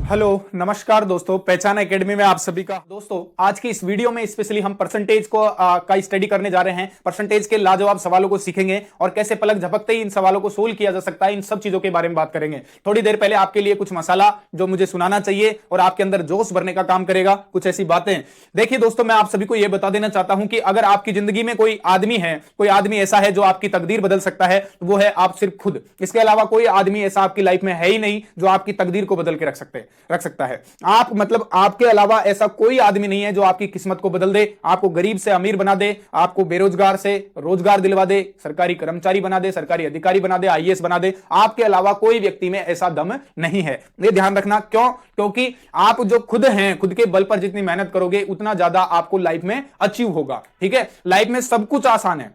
Hello नमस्कार दोस्तों, पहचान एकेडमी में आप सभी का। दोस्तों आज की इस वीडियो में स्पेशली हम परसेंटेज का स्टडी करने जा रहे हैं। परसेंटेज के लाजवाब सवालों को सीखेंगे और कैसे पलक झपकते ही इन सवालों को सोल्व किया जा सकता है, इन सब चीजों के बारे में बात करेंगे। थोड़ी देर पहले आपके लिए कुछ मसाला जो मुझे सुनाना चाहिए और आपके अंदर जोश भरने का काम करेगा, कुछ ऐसी बातें। देखिए दोस्तों, मैं आप सभी को यह बता देना चाहता हूं कि अगर आपकी जिंदगी में कोई आदमी है, कोई आदमी ऐसा है जो आपकी तकदीर बदल सकता है, तो वो है आप सिर्फ खुद। इसके अलावा कोई आदमी ऐसा आपकी लाइफ में है ही नहीं जो आपकी तकदीर को बदल के रख सकता है। आप मतलब आपके अलावा ऐसा कोई आदमी नहीं है जो आपकी किस्मत को बदल दे, आपको गरीब से अमीर बना दे, आपको बेरोजगार से रोजगार दिलवा दे, सरकारी कर्मचारी बना दे, सरकारी अधिकारी बना दे, आईएएस बना दे। आपके अलावा कोई व्यक्ति में ऐसा दम नहीं है। ये ध्यान रखना। क्यों? क्योंकि आप जो खुद हैं, खुद के बल पर जितनी मेहनत करोगे उतना ज्यादा आपको लाइफ में अचीव होगा। ठीक है, लाइफ में सब कुछ आसान है।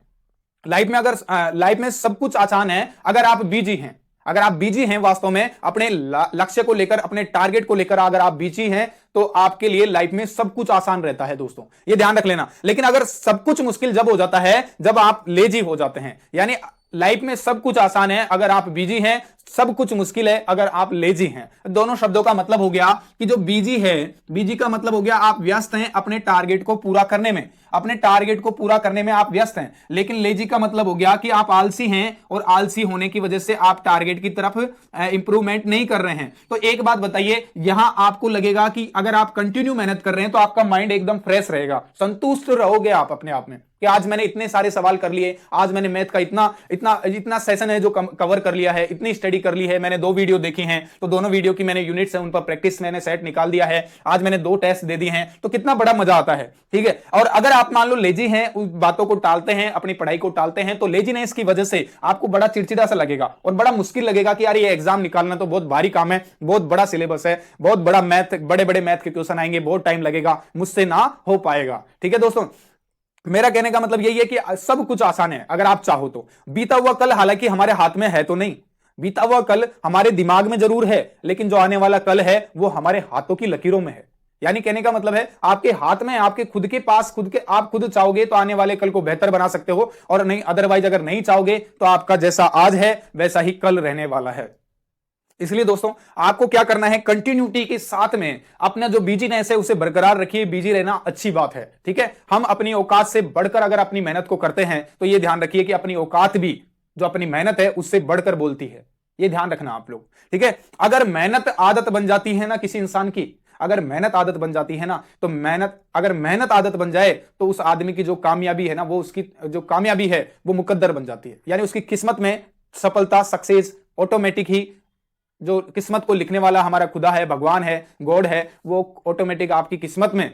लाइफ में सब कुछ आसान है अगर आप बिजी हैं। अगर आप बिजी हैं वास्तव में अपने लक्ष्य को लेकर, अपने टारगेट को लेकर अगर आप बिजी हैं तो आपके लिए लाइफ में सब कुछ आसान रहता है दोस्तों, ये ध्यान रख लेना। लेकिन अगर सब कुछ मुश्किल जब हो जाता है जब आप लेजी हो जाते हैं। यानी लाइफ में सब कुछ आसान है अगर आप बिजी हैं, सब कुछ मुश्किल है अगर आप लेजी हैं। दोनों शब्दों का मतलब हो गया कि जो बिजी है, बिजी का मतलब हो गया आप व्यस्त हैं अपने टारगेट को पूरा करने में, अपने टारगेट को पूरा करने में आप व्यस्त हैं। लेकिन लेजी का मतलब हो गया कि आप आलसी हैं और आलसी होने की वजह से आप टारगेट की तरफ इंप्रूवमेंट नहीं कर रहे हैं। तो एक बात बताइए, यहां आपको लगेगा कि अगर आप कंटिन्यू मेहनत कर रहे हैं तो आपका माइंड एकदम फ्रेश रहेगा, संतुष्ट रहोगे आप अपने आप में कि आज मैंने इतने सारे सवाल कर लिए, आज मैंने मैथ का इतना सेशन है जो कवर कर लिया है, इतनी स्टडी कर ली है, मैंने 2 वीडियो देखी हैं, तो दोनों वीडियो की मैंने यूनिट्स है उन पर प्रैक्टिस मैंने सेट निकाल दिया है, आज मैंने 2 टेस्ट दे दिए हैं, तो कितना बड़ा मजा आता है। ठीक है, और अगर आप मान लो लेजी हैं, उस बातों को टालते हैं, अपनी पढ़ाई को टालते हैं, तो लेजीनेस की वजह से आपको बड़ा चिड़चिड़ा सा लगेगा और बड़ा मुश्किल लगेगा कि यार ये एग्जाम निकालना तो बहुत भारी काम है, बहुत बड़ा सिलेबस है, बहुत बड़ा मैथ, बड़े बड़े मैथ के क्वेश्चन आएंगे, बहुत टाइम लगेगा, मुझसे ना हो पाएगा। ठीक है दोस्तों, मेरा कहने का मतलब यही है कि सब कुछ आसान है अगर आप चाहो तो। बीता हुआ कल हालांकि हमारे हाथ में है तो नहीं, बीता हुआ कल हमारे दिमाग में जरूर है, लेकिन जो आने वाला कल है वो हमारे हाथों की लकीरों में है। यानी कहने का मतलब है आपके हाथ में, आपके खुद के पास, आप खुद चाहोगे तो आने वाले कल को बेहतर बना सकते हो, और नहीं अदरवाइज अगर नहीं चाहोगे तो आपका जैसा आज है वैसा ही कल रहने वाला है। इसलिए दोस्तों आपको क्या करना है, कंटिन्यूटी के साथ में अपना जो बिजीनेस है उसे बरकरार रखिए। बिजी रहना अच्छी बात है, ठीक है। हम अपनी औकात से बढ़कर अगर अपनी मेहनत को करते हैं तो यह ध्यान रखिए कि अपनी औकात भी जो अपनी मेहनत है उससे बढ़कर बोलती है, यह ध्यान रखना आप लोग, ठीक है। अगर मेहनत आदत बन जाती है ना किसी इंसान की, अगर मेहनत आदत बन जाती है ना, तो अगर मेहनत आदत बन जाए तो उस आदमी की जो कामयाबी है ना, वो उसकी जो कामयाबी है वो मुकद्दर बन जाती है। यानी उसकी किस्मत में सफलता, सक्सेस ऑटोमेटिक ही, जो किस्मत को लिखने वाला हमारा खुदा है, भगवान है, गॉड है, वो ऑटोमेटिक आपकी किस्मत में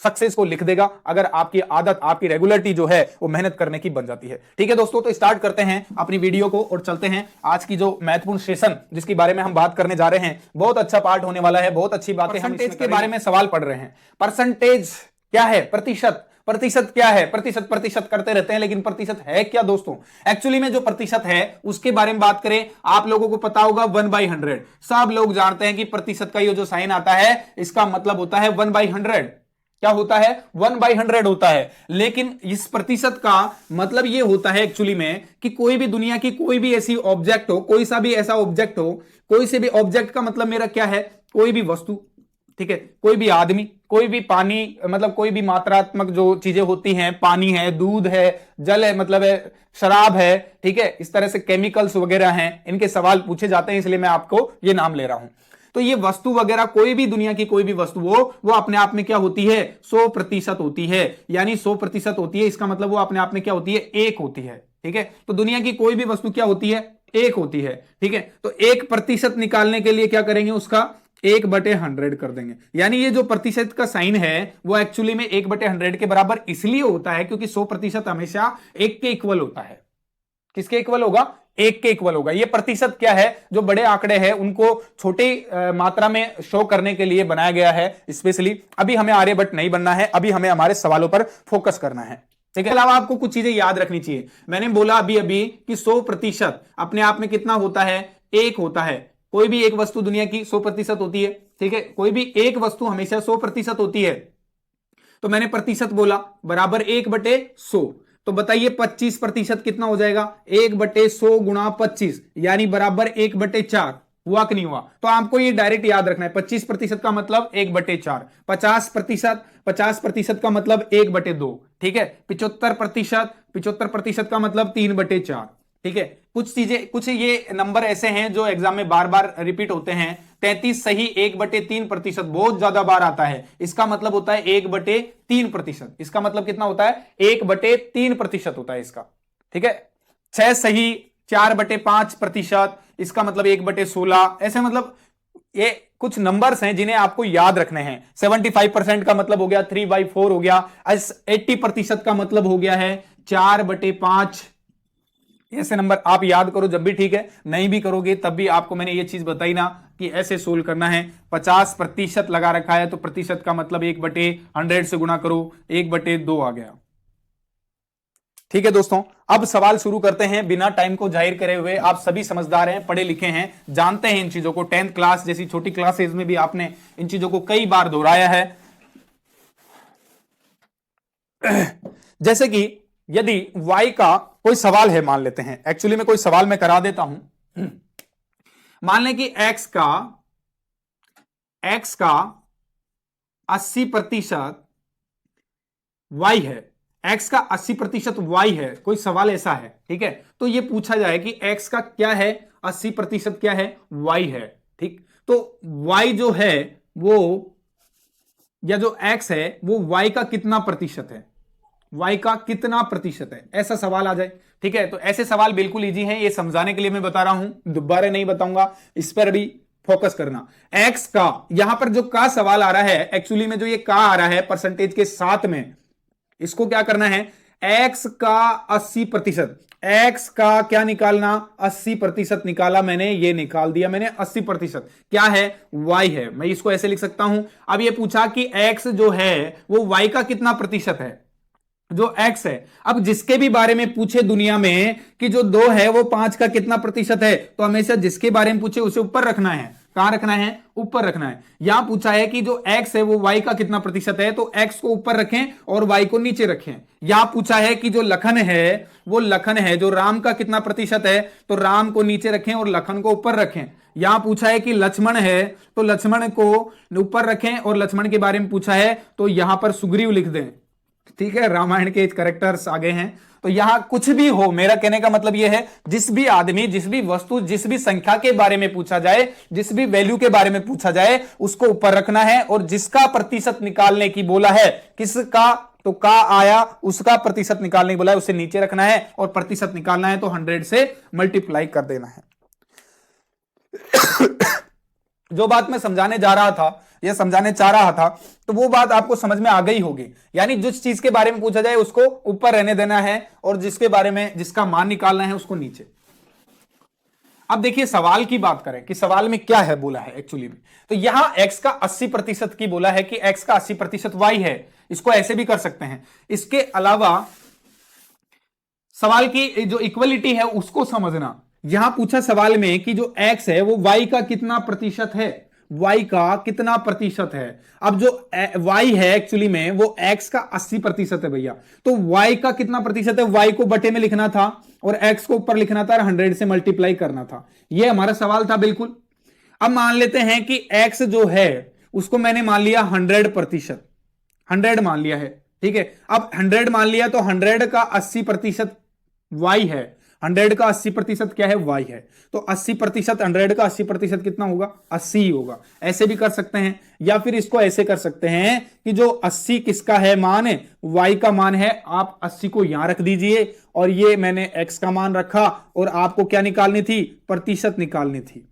सक्सेस को लिख देगा अगर आपकी आदत, आपकी रेगुलरिटी जो है वो मेहनत करने की बन जाती है। ठीक है दोस्तों, तो स्टार्ट करते हैं अपनी वीडियो को और चलते हैं आज की जो महत्वपूर्ण सेशन जिसके बारे में हम बात करने जा रहे हैं। बहुत अच्छा पार्ट होने वाला है, बहुत अच्छी बात है। परसेंटेज के बारे में सवाल पढ़ रहे हैं। परसेंटेज क्या है? प्रतिशत। प्रतिशत क्या है? प्रतिशत प्रतिशत करते रहते हैं, लेकिन प्रतिशत है क्या दोस्तों? एक्चुअली में जो प्रतिशत है उसके बारे में बात करें, आप लोगों को पता होगा 1/100। सब लोग जानते हैं कि प्रतिशत का ये जो साइन आता है इसका मतलब होता है 1/100। क्या होता है? 1/100 होता है। लेकिन इस प्रतिशत का मतलब यह होता है एक्चुअली में कि कोई भी दुनिया की कोई भी ऐसी ऑब्जेक्ट हो, कोई सा भी ऐसा ऑब्जेक्ट हो, कोई से भी ऑब्जेक्ट का मतलब मेरा क्या है? कोई भी वस्तु, ठीक है, कोई भी आदमी, कोई भी पानी, मतलब कोई भी मात्रात्मक जो चीजें होती हैं, पानी है, दूध है, जल है, मतलब है, शराब है, ठीक है, इस तरह से केमिकल्स वगैरह हैं, इनके सवाल पूछे जाते हैं, इसलिए मैं आपको ये नाम ले रहा हूं। तो ये वस्तु वगैरह, कोई भी दुनिया की कोई भी वस्तु हो, वो अपने आप में क्या होती है? 100% होती है। यानी 100% होती है, इसका मतलब वो अपने आप में क्या होती है? 1 होती है। ठीक है, तो दुनिया की कोई भी वस्तु क्या होती है? 1 होती है। ठीक है, तो 1% निकालने के लिए क्या करेंगे? उसका 1/100 कर देंगे। यानी ये जो प्रतिशत का साइन है वो एक्चुअली में 1/100 के बराबर इसलिए होता है क्योंकि 100% हमेशा 1 के इक्वल होता है। किसके इक्वल होगा? 1 के इक्वल होगा। ये प्रतिशत क्या है? जो बड़े आंकड़े हैं उनको छोटी मात्रा में शो करने के लिए बनाया गया है स्पेशली। अभी हमें आर्यभट्ट नहीं बनना है, अभी हमें हमारे सवालों पर फोकस करना है। इसके अलावा आपको कुछ चीजें याद रखनी चाहिए। मैंने बोला अभी कि 100% अपने आप में कितना होता है? 1 होता है। कोई भी एक वस्तु दुनिया की 100% होती है, ठीक है, कोई भी एक वस्तु हमेशा 100% होती है। तो मैंने प्रतिशत बोला बराबर 1/100। तो बताइए 25% कितना हो जाएगा? 1/100 गुणा 25 यानी बराबर 1/4। हुआ कि नहीं हुआ? तो आपको ये डायरेक्ट याद रखना है, 25% का मतलब 1/4, 50% का मतलब 1/2, ठीक है, 75% का मतलब 3/4, ठीक है। कुछ चीजें, कुछ ये नंबर ऐसे हैं जो एग्जाम में बार बार रिपीट होते हैं। 33 सही 1/3% बहुत ज्यादा बार आता है, इसका मतलब होता है 1/3%। इसका मतलब कितना होता है? 1/3% होता है इसका, ठीक है। 6 सही 4/5%, इसका मतलब 1/16, ऐसे मतलब ये कुछ नंबर्स हैं जिन्हें आपको याद रखने हैं। 75% का मतलब हो गया 3/4 हो गया। 80% का मतलब हो गया है 4/5। ऐसे नंबर आप याद करो जब भी, ठीक है, नहीं भी करोगे तब भी आपको मैंने ये चीज बताई ना कि ऐसे सोल्व करना है। 50% लगा रखा है तो प्रतिशत का मतलब 1/100 से गुणा करो, 1/2 आ गया। ठीक है दोस्तों, अब सवाल शुरू करते हैं बिना टाइम को जाहिर करे हुए। आप सभी समझदार हैं, पढ़े लिखे हैं, जानते हैं इन चीजों को। 10th क्लास जैसी छोटी क्लासेज में भी आपने इन चीजों को कई बार दोहराया है। जैसे कि यदि y का कोई सवाल है, मान लेते हैं, एक्चुअली में कोई सवाल मैं करा देता हूं। मान लें कि x का 80% y है, x का 80% y है, कोई सवाल ऐसा है, ठीक है। तो ये पूछा जाए कि x का क्या है, 80% क्या है, y है, ठीक। तो y जो है वो, या जो x है वो y का कितना प्रतिशत है, y का कितना प्रतिशत है, ऐसा सवाल आ जाए, ठीक है। तो ऐसे सवाल बिल्कुल इजी हैं, ये समझाने के लिए मैं बता रहा हूं, दोबारा नहीं बताऊंगा, इस पर अभी फोकस करना। x का, यहां पर जो का सवाल आ रहा है, एक्चुअली में जो ये का आ रहा है परसेंटेज के साथ में, इसको क्या करना है, x का 80%, x का क्या निकालना, 80% निकाला मैंने, ये निकाल दिया मैंने 80%, क्या है, y है। मैं इसको ऐसे लिख सकता हूं। अब ये पूछा कि x जो है वो y का कितना प्रतिशत है, जो x है। अब जिसके भी बारे में पूछे दुनिया में कि जो 2 है वो 5 का कितना प्रतिशत है, तो हमेशा जिसके बारे में पूछे उसे ऊपर रखना है। कहां रखना है, ऊपर रखना है। यहां पूछा है कि जो x है वो y का कितना प्रतिशत है, तो x को ऊपर रखें और y को नीचे रखें। यहां पूछा है कि जो लखन है, वो लखन है, जो राम का कितना प्रतिशत है, तो राम को नीचे रखें और लखन को ऊपर रखें। यहां पूछा है कि लक्ष्मण है, तो लक्ष्मण को ऊपर रखें और लक्ष्मण के बारे में पूछा है तो यहां पर सुग्रीव लिख दें, ठीक है। रामायण के कैरेक्टर्स आ गए हैं। तो यहां कुछ भी हो, मेरा कहने का मतलब यह है, जिस भी आदमी, जिस भी वस्तु, जिस भी संख्या के बारे में पूछा जाए, जिस भी वैल्यू के बारे में पूछा जाए, उसको ऊपर रखना है। और जिसका प्रतिशत निकालने की बोला है, किसका, तो का आया, उसका प्रतिशत निकालने की बोला है, उसे नीचे रखना है और प्रतिशत निकालना है तो 100 से मल्टीप्लाई कर देना है। जो बात मैं समझाने जा रहा था या समझाने चाह रहा था, तो वो बात आपको समझ में आ गई होगी। यानी जिस चीज के बारे में पूछा जाए उसको ऊपर रहने देना है और जिसके बारे में, जिसका मान निकालना है उसको नीचे। अब देखिए सवाल की बात करें कि सवाल में क्या है बोला है एक्चुअली में, तो यहां x का 80% की बोला है कि x का 80% y है। इसको ऐसे भी कर सकते हैं। इसके अलावा सवाल की जो इक्वलिटी है उसको समझना। यहां पूछा सवाल में कि जो x है वो y का कितना प्रतिशत है, y का कितना प्रतिशत है। अब जो y है एक्चुअली में वो x का 80% है भैया, तो y का कितना प्रतिशत है, y को बटे में लिखना था और x को ऊपर लिखना था और 100 से मल्टीप्लाई करना था। यह हमारा सवाल था बिल्कुल। अब मान लेते हैं कि x जो है उसको मैंने मान लिया 100%, 100 मान लिया है, ठीक है। अब 100 मान लिया तो 100 का 80% y है, 100 का 80% क्या है, y है। तो 80%, 100 का 80% कितना होगा, 80 ही होगा। ऐसे भी कर सकते हैं, या फिर इसको ऐसे कर सकते हैं कि जो 80 किसका है मान, y का मान है, आप 80 को यहां रख दीजिए और ये मैंने x का मान रखा और आपको क्या निकालनी थी, प्रतिशत निकालनी थी।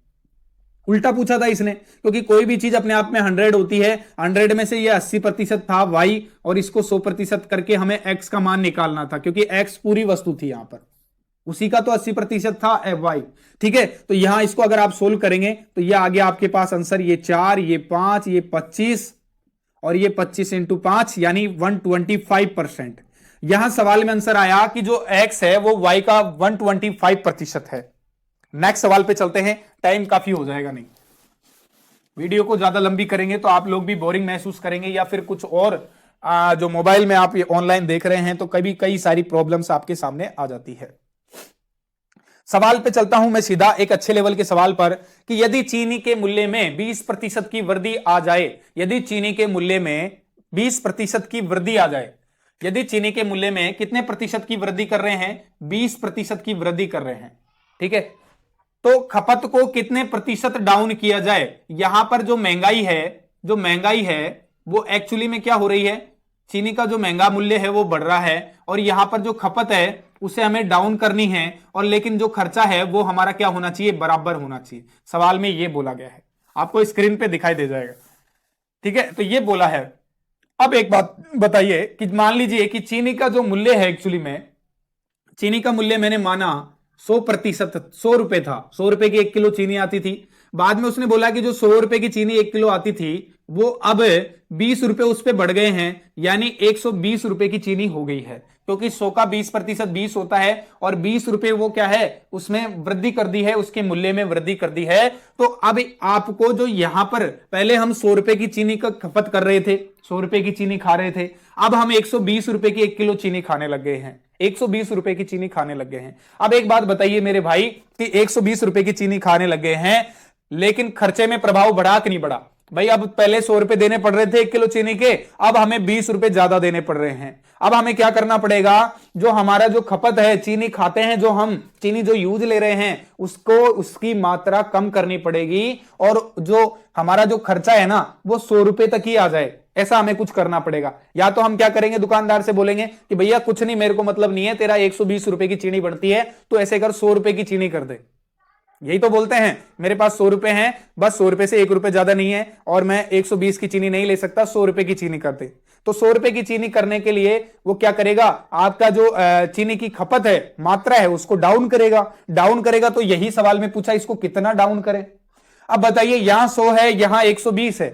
उल्टा पूछा था इसने, क्योंकि कोई भी चीज अपने आप में 100 होती है, 100 में से ये 80% था y और इसको 100% करके हमें x का मान निकालना था, क्योंकि x पूरी वस्तु थी यहां पर, उसी का तो 80% था y, ठीक है। तो यहां इसको अगर आप सोल्व करेंगे तो ये आ गया आपके पास आंसर, ये 4, ये 5, ये 25 और ये 25 इंटू 5 यानी 125%। यहां सवाल में आंसर आया कि जो x है वो y का 125% है। नेक्स्ट सवाल पे चलते हैं, टाइम काफी हो जाएगा, नहीं वीडियो को ज्यादा लंबी करेंगे तो आप लोग भी बोरिंग महसूस करेंगे, या फिर कुछ और जो मोबाइल में आप ये ऑनलाइन देख रहे हैं तो कभी कई सारी प्रॉब्लम्स आपके सामने आ जाती है। सवाल पे चलता हूं मैं सीधा एक अच्छे लेवल के सवाल पर कि यदि चीनी के मूल्य में 20% की वृद्धि आ जाए, यदि चीनी के मूल्य में 20% की वृद्धि आ जाए, यदि चीनी के मूल्य में कितने प्रतिशत की वृद्धि कर रहे हैं, 20% की वृद्धि कर रहे हैं, ठीक है, तो खपत को कितने प्रतिशत डाउन किया जाए। यहां पर जो महंगाई है, जो महंगाई है वो एक्चुअली में क्या हो रही है, चीनी का जो महंगा मूल्य है वो बढ़ रहा है और यहां पर जो खपत है उसे हमें डाउन करनी है, और लेकिन जो खर्चा है वो हमारा क्या होना चाहिए, बराबर होना चाहिए। सवाल में ये बोला गया है, आपको स्क्रीन पे दिखाई दे जाएगा, ठीक है, तो ये बोला है। अब एक बात बताइए कि मान लीजिए कि चीनी का जो मूल्य है, एक्चुअली में चीनी का मूल्य मैंने माना 100%, 100 रुपए था, 100 रुपए की 1 किलो चीनी आती थी। बाद में उसने बोला कि जो 100 रुपए की चीनी 1 किलो आती थी वो अब 20 रुपए उस पर बढ़ गए हैं, यानी 120 रुपए की चीनी हो गई है, क्योंकि 100 का 20% 20 होता है और 20 रुपए वो क्या है, उसमें वृद्धि कर दी है, उसके मूल्य में वृद्धि कर दी है। तो अब आपको जो यहां पर पहले हम 100 रुपए की चीनी का खपत कर रहे थे, 100 रुपए की चीनी खा रहे थे, अब हम 120 रुपए की 1 किलो चीनी खाने लग गए हैं, 120 रुपए की चीनी खाने लग गए हैं। अब एक बात बताइए मेरे भाई कि 120 रुपए की चीनी खाने लग गए हैं, लेकिन खर्चे में प्रभाव बढ़ा कि नहीं बढ़ा। भाई अब पहले 100 रुपए देने पड़ रहे थे 1 किलो चीनी के, अब हमें 20 रुपए ज्यादा देने पड़ रहे हैं। अब हमें क्या करना पड़ेगा, जो हमारा जो खपत है, चीनी खाते हैं, जो हम चीनी जो यूज ले रहे हैं उसको, उसकी मात्रा कम करनी पड़ेगी, और जो हमारा जो खर्चा है ना वो 100 रुपए तक ही आ जाए, ऐसा हमें कुछ करना पड़ेगा। या तो हम क्या करेंगे, दुकानदार से बोलेंगे कि भैया कुछ नहीं, मेरे को मतलब नहीं है, तेरा 120 रुपए की चीनी बनती है, तो ऐसे कर 100 रुपए की चीनी कर दे। यही तो बोलते हैं, मेरे पास 100 रुपए हैं, बस 100 रुपए से 1 रुपए ज्यादा नहीं है और मैं 120 की चीनी नहीं ले सकता, 100 रुपए की चीनी कर दे। तो 100 रुपए की चीनी करने के लिए वो क्या करेगा, आपका जो चीनी की खपत है, मात्रा है, उसको डाउन करेगा। डाउन करेगा तो यही सवाल में पूछा, इसको कितना डाउन करे। अब बताइए, यहां 100 है, यहां 120 है,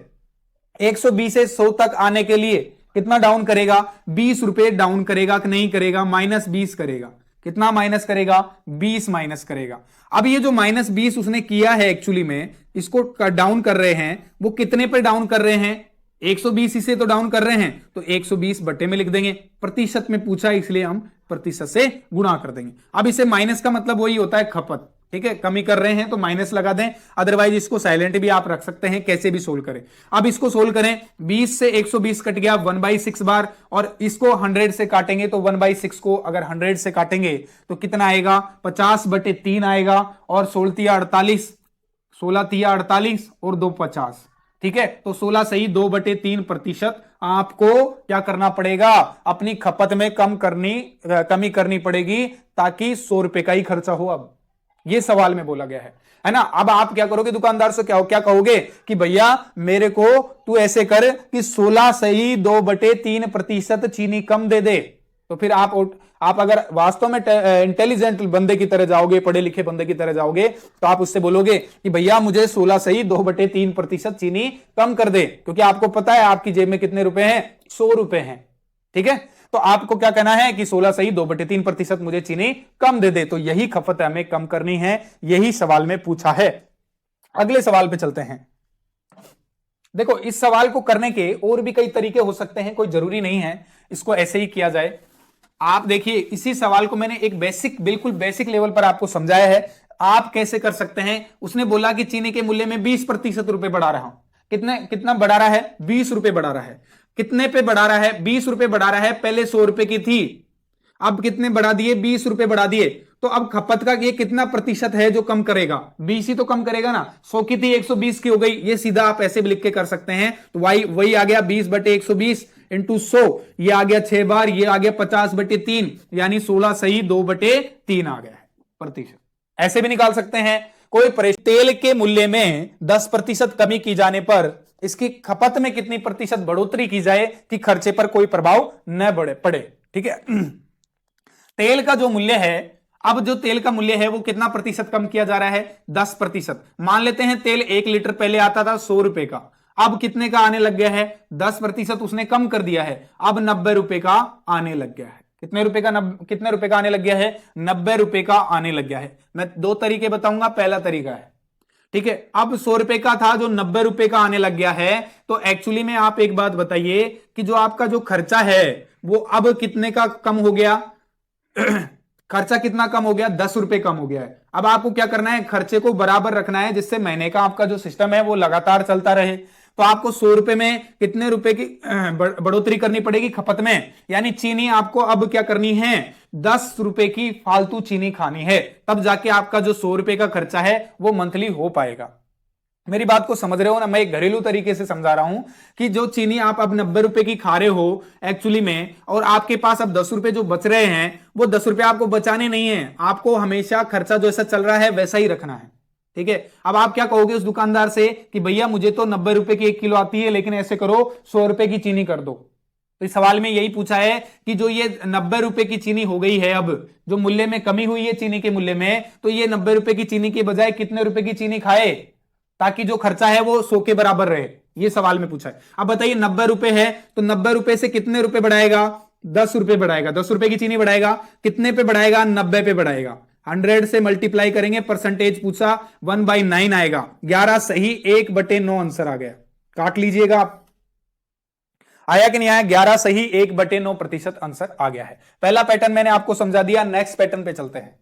120 से 100 तक आने के लिए कितना डाउन करेगा, 20 रुपए डाउन करेगा कि नहीं करेगा, -20 करेगा। कितना माइनस करेगा, 20 माइनस करेगा। अब ये जो -20 उसने किया है, एक्चुअली में इसको डाउन कर रहे हैं, वो कितने पे डाउन कर रहे हैं, 120 इसे तो डाउन कर रहे हैं, तो 120 बटे में लिख देंगे। प्रतिशत में पूछा इसलिए हम प्रतिशत से गुणा कर देंगे। अब इसे माइनस का मतलब वही होता है खपत, ठीक है, कमी कर रहे हैं तो माइनस लगा दें, अदरवाइज इसको साइलेंट भी आप रख सकते हैं, कैसे भी सोल्व करें। अब इसको सोल्व करें, 20 से 120 कट गया 1/6 बार, और इसको 100 से काटेंगे तो 1/6 को अगर 100 से काटेंगे तो कितना आएगा, 50/3 आएगा, और 16 तिया 48, 16 तिया 48 और 2 50, ठीक है, तो 16 सही 2/3% आपको क्या करना पड़ेगा, अपनी खपत में कमी करनी पड़ेगी, ताकि 100 रुपए का ही खर्चा हो। अब ये सवाल में बोला गया है ना। अब आप क्या करोगे, दुकानदार से क्या कहोगे कि भैया मेरे को तू ऐसे कर कि 16 सही 2/3% चीनी कम दे दे। तो फिर आप अगर वास्तव में इंटेलिजेंट बंदे की तरह जाओगे, पढ़े लिखे बंदे की तरह जाओगे, तो आप उससे बोलोगे कि भैया मुझे 16 सही 2/3% चीनी कम कर दे, क्योंकि आपको पता है आपकी जेब में कितने रुपए हैं, 100 रुपए हैं, ठीक है। तो आपको क्या कहना है कि 16 सही 2/3% मुझे चीनी कम दे दे। तो यही खपत हमें कम करनी है, यही सवाल में पूछा है। अगले सवाल पे चलते हैं। देखो, इस सवाल को करने के और भी कई तरीके हो सकते हैं, कोई जरूरी नहीं है इसको ऐसे ही किया जाए। आप देखिए, इसी सवाल को मैंने एक बिल्कुल बेसिक लेवल पर आपको समझाया है, आप कैसे कर सकते हैं। उसने बोला कि चीनी के मूल्य में 20% रुपए बढ़ा रहा हूं। कितना बढ़ा रहा है, 20 रुपए बढ़ा रहा है। कितने पे बढ़ा रहा है, 20 रुपए बढ़ा रहा है। पहले 100 रुपए की थी, अब कितने बढ़ा दिए, 20 रुपए बढ़ा दिए। तो अब खपत का ये कितना प्रतिशत है जो कम करेगा, 20 ही तो कम करेगा ना। 100 की थी 120 की हो गई। ये सीधा आप ऐसे भी लिख के कर सकते हैं। तो वही आ गया 20/120 इंटू 100, ये आ गया 6 बार, ये आ गया 50/3, यानी 16 सही 2/3 आ गया है प्रतिशत। ऐसे भी निकाल सकते हैं। कोई तेल के मूल्य में 10% कमी की जाने पर इसकी खपत में कितनी प्रतिशत बढ़ोतरी की जाए कि खर्चे पर कोई प्रभाव न पड़े, ठीक है। तेल का जो मूल्य है, अब जो तेल का मूल्य है वो कितना प्रतिशत कम किया जा रहा है, 10%। मान लेते हैं तेल 1 लीटर पहले आता था 100 रुपए का, अब कितने का आने लग गया है, 10% उसने कम कर दिया है, अब 90 रुपए का आने लग गया है। कितने रुपए का आने लग गया है, 90 रुपए का आने लग गया है। मैं 2 तरीके बताऊंगा। पहला तरीका है, ठीक है, अब 100 रुपए का था जो 90 रुपए का आने लग गया है। तो एक्चुअली में आप एक बात बताइए कि जो आपका जो खर्चा है वो अब कितने का कम हो गया खर्चा कितना कम हो गया, 10 रुपए कम हो गया है। अब आपको क्या करना है, खर्चे को बराबर रखना है जिससे महीने का आपका जो सिस्टम है वो लगातार चलता रहे। तो आपको 100 रुपए में कितने रुपए की बढ़ोतरी करनी पड़ेगी खपत में, यानी चीनी आपको अब क्या करनी है, 10 रुपए की फालतू चीनी खानी है, तब जाके आपका जो 100 रुपए का खर्चा है वो मंथली हो पाएगा। मेरी बात को समझ रहे हो ना, मैं एक घरेलू तरीके से समझा रहा हूं कि जो चीनी आप अब 90 रुपए की खा रहे हो एक्चुअली में, और आपके पास अब 10 रुपए जो बच रहे हैं, वो 10 रुपए आपको बचाने नहीं है, आपको हमेशा खर्चा जैसा चल रहा है वैसा ही रखना है। ठीक है, अब आप क्या कहोगे उस दुकानदार से कि भैया मुझे तो 90 रुपए की 1 किलो आती है, लेकिन ऐसे करो 100 रुपए की चीनी कर दो। तो इस सवाल में यही पूछा है कि जो ये 90 रुपए की चीनी हो गई है, अब जो मूल्य में कमी हुई है चीनी के मूल्य में, तो ये 90 रुपए की चीनी के बजाय कितने रुपए की चीनी खाए ताकि जो खर्चा है वो 100 के बराबर रहे, ये सवाल में पूछा है। अब बताइए 90 रुपए है तो 90 रुपए से कितने रुपए बढ़ाएगा, 10 रुपए बढ़ाएगा, 10 रुपए की चीनी बढ़ाएगा, कितने पे बढ़ाएगा, 90 पे बढ़ाएगा। 100 से मल्टीप्लाई करेंगे, परसेंटेज पूछा 1/9 आएगा, 11 सही 1/9 आंसर आ गया। काट लीजिएगा आप, आया कि नहीं आया, 11 सही 1/9% आंसर आ गया है। पहला पैटर्न मैंने आपको समझा दिया, नेक्स्ट पैटर्न पे चलते हैं।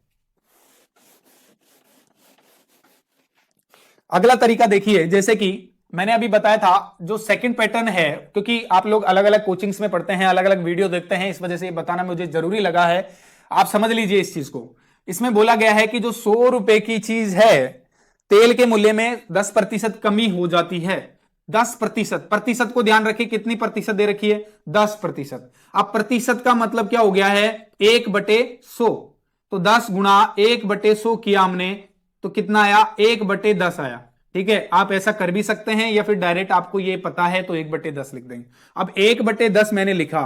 अगला तरीका देखिए, जैसे कि मैंने अभी बताया था जो सेकंड पैटर्न है, क्योंकि आप लोग अलग अलग कोचिंग्स में पढ़ते हैं, अलग अलग वीडियो देखते हैं, इस वजह से ये बताना मुझे जरूरी लगा है, आप समझ लीजिए इस चीज को। इसमें बोला गया है कि जो 100 रुपए की चीज है, तेल के मूल्य में 10% कमी हो जाती है। 10%, प्रतिशत को ध्यान रखिए, कितनी प्रतिशत दे रखी है, 10%। अब प्रतिशत का मतलब क्या हो गया है, 1/100, तो 10 गुणा 1/100 किया हमने, तो कितना आया, 1/10 आया। ठीक है, आप ऐसा कर भी सकते हैं या फिर डायरेक्ट आपको ये पता है तो 1/10 लिख देंगे। अब 1/10 मैंने लिखा,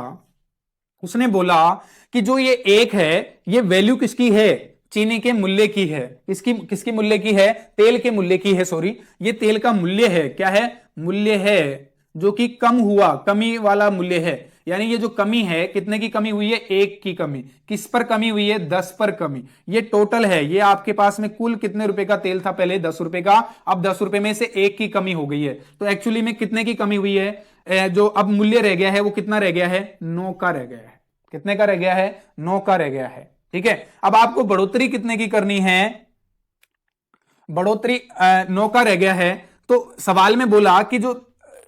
उसने बोला कि जो ये 1 है ये वैल्यू किसकी है, चीनी के मूल्य की है। किसकी मूल्य की है, तेल के मूल्य की है, सॉरी, ये तेल का मूल्य है, क्या है, मूल्य है, जो कि कम हुआ, कमी वाला मूल्य है। यानी ये जो कमी है, कितने की कमी हुई है, 1 की कमी। किस पर कमी हुई है, 10 पर कमी। ये टोटल है, ये आपके पास में कुल कितने रुपए का तेल था, पहले 10 रुपए का, अब 10 रुपए में से 1 की कमी हो गई है। तो एक्चुअली में कितने की कमी हुई है, जो अब मूल्य रह गया है वो कितना रह गया है, 9 का रह गया है। कितने का रह गया है, 9 का रह गया है। ठीक है, अब आपको बढ़ोतरी कितने की करनी है, बढ़ोतरी 9 का रह गया है। तो सवाल में बोला कि जो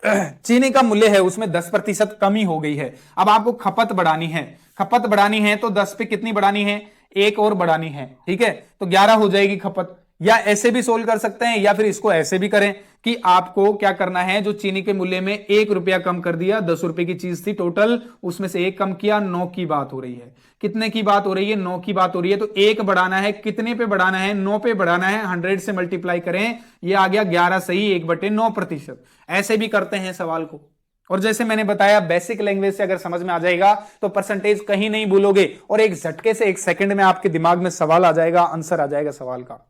चीनी का मूल्य है उसमें 10% कमी हो गई है। अब आपको खपत बढ़ानी है, खपत बढ़ानी है तो 10 पे कितनी बढ़ानी है, 1 और बढ़ानी है। ठीक है, तो 11 हो जाएगी खपत। या ऐसे भी सोल्व कर सकते हैं, या फिर इसको ऐसे भी करें कि आपको क्या करना है, जो चीनी के मूल्य में 1 रुपया कम कर दिया, 10 रुपए की चीज थी टोटल, उसमें से 1 कम किया, 9 की बात हो रही है। कितने की बात हो रही है, 9 की बात हो रही है। तो 1 बढ़ाना है, कितने पे बढ़ाना है, 9 पे बढ़ाना है। 100 से मल्टीप्लाई करें, ये आ गया 11 सही 1/9%। ऐसे भी करते हैं सवाल को। और जैसे मैंने बताया, बेसिक लैंग्वेज से अगर समझ में आ जाएगा तो परसेंटेज कहीं नहीं भूलोगे, और एक झटके से 1 सेकंड में आपके दिमाग में सवाल आ जाएगा, आंसर आ जाएगा सवाल का।